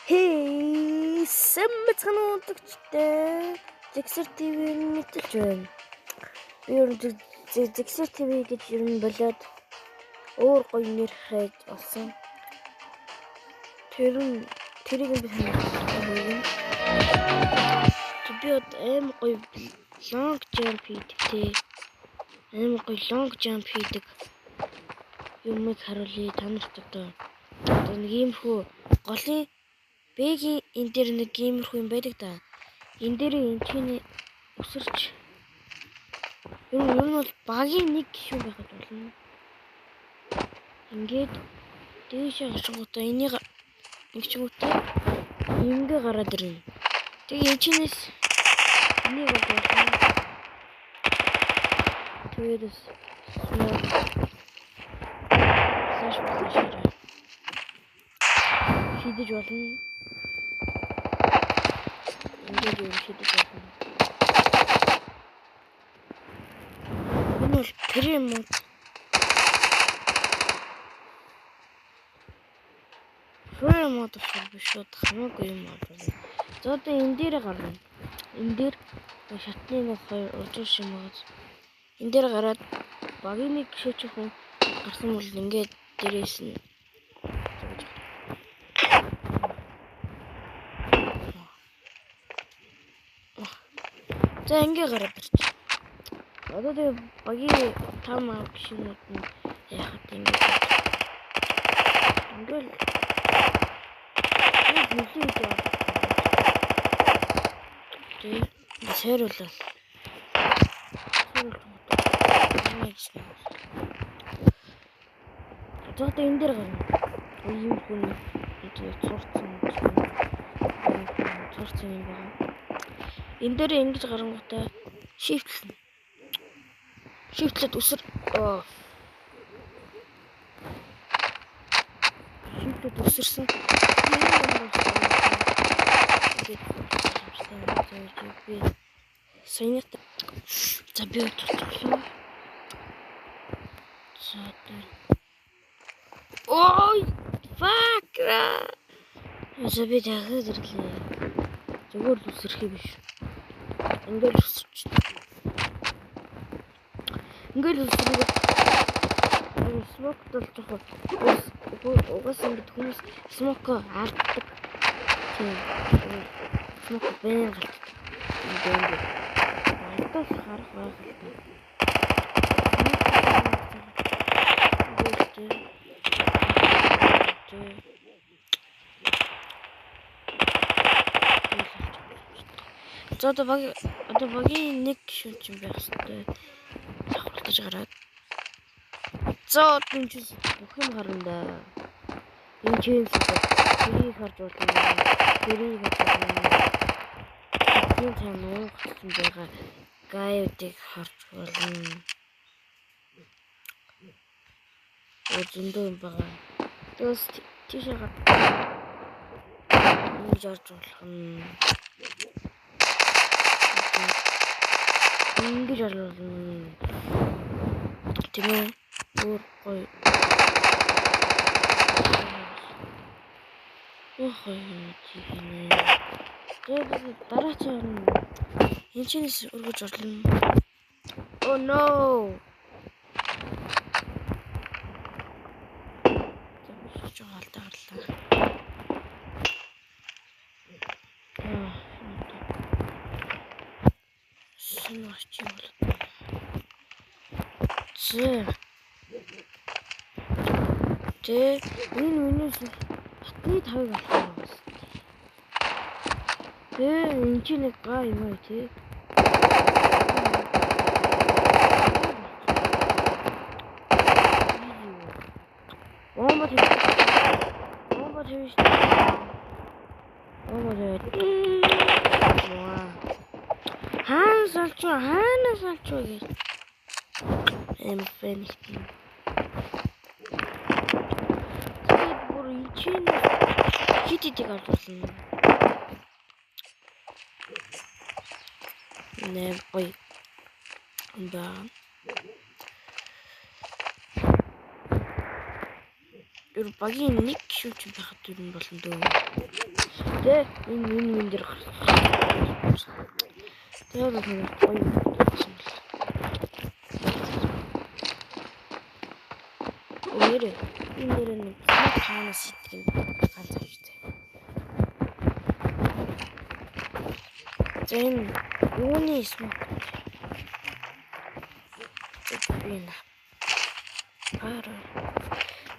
Хей, сэмбэцгэнүүдэгчтэй Zixer TV-ийн мэдэлж байна. Би ер нь Zixer TV гэж ер нь болоод өөр гоё нэр хайж олсон. Тэрийг би санагдсан. Би аим гоё long jump хийдэг те. Аим гоё long jump хийдэг юмыг харуулъя та нарт одоо. Нэг иймэрхүү голын бэгийн энэ дээр нэг иймэрхүү юм байдаг да. Энэ дээр энэ чинь өсөрч ер нь бол багийн нэг гишүүн байхад болно. Ингээд дээшээ хашгуудаа энийг ингэчгүүтэй ингээ гараад ирнэ. Тэгээ энэ чинээс энийг болно. Тэрээс шидэж болно. Ингээд юм шидэж болно. Энэ бол тэр юм уу? Фэр мод биш үү? Хамаагүй юм байна. За одоо энэ дээр гарна. Энэ дээр шатны нэг хоёр уржуур шимээс энэ дээр гараад багийн нэг гişүүчхэн гарсан бол ингээд дээрээс нь за ингээ гараад ирчих. Одоо тэгээ багийн там гişүүнүүд нь яхад ингээд нүлийн гэж байна. Тэгээ сэрлэл. Одоо энэ дээр гарна. Ийм хүн энэ цурцсан юм байна. Энэ дээр ингэж гарангуйтай шифтлээд өсөр шифтлээд өсөрсөн. Санийт за би очихлоо. За тэр ой fuck за би дахиад ирлээ. Зүгээр л үсэрхий биш. Ингээл үсэрч. Ингээл үсэрхий. Смок толцох. Угаас ингэж хүмүүс смок арддаг. Тийм. Смок бэн галтдаг. Ингээд ардаас харах байх л та. За одоо багийн нэг гишүүн ч байх хэрэгтэй. Давхартаж гараад. За энэ ч бүх юм гарна да. Энэ чинь тэрийг харж болно. Тэрийг харж болно. Энэ тань уугдсан байгаа гайдыг харж болно. Зөндөө юм байгаа. Тэгээс тийшээ гад. Ингэж орж болох нь. Ингэж орлоо. Тэгээ өөр гоё. Тэгээ дараа ч энэ чинээс өргөж орлоо. Oh no. Жагаалтаа гарлаа. Шингч юм бол. Тэ энэ үнээс хатны тавыг авах юм. Тэ энэ чинь нэг гай юм аа тий. Бомба тийш. Хаанаас олчоо гэж. Фэнихтэн. Тэгээд бүр ичэн хитидийг оруулна. Нэ ой. Да. Ер багийн нэг шүүч байхад ер нь болно дөө. Тэ энэ дээр тэгээд гоё болсон бол. Нэрээ энэ нэр нэг хаанаас идэх юм ганц авчтай. Зэн юуны смок. Зэвэн. Ара.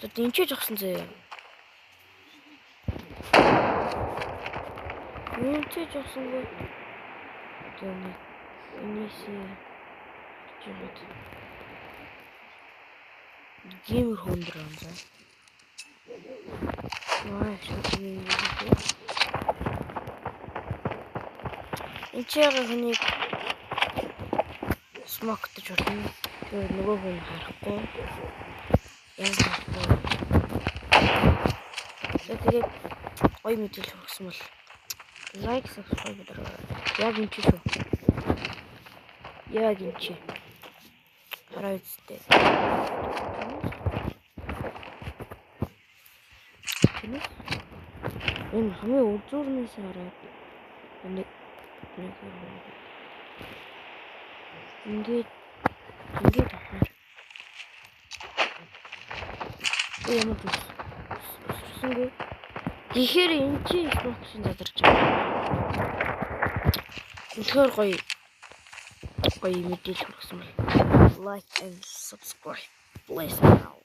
Тэд энэ ч жогсон зөө. Энэ ч жогсон гоо. Тэний энэсээ чигэд. Геймер хөндөр юм заа. Ваа шүтний. Эцэг хүнийг смоктож болно. Тэр нөгөө хүн харахгүй. Яагаад тэгээд гоё мэдээлэл өгсөн бол лайк subscribe дөрөв. Яг энэ ч шүү. Яг энэ ч. Хараа үстэй. Энэ хамгийн үзүүрнээс хараад ингээд авахар. Ямар үсэнгүй. Тэгэхээр энэ чи смокшин задарч байгаа. Тэгэхээр гоё мэдээлэл өгсөн бол like and subscribe please now.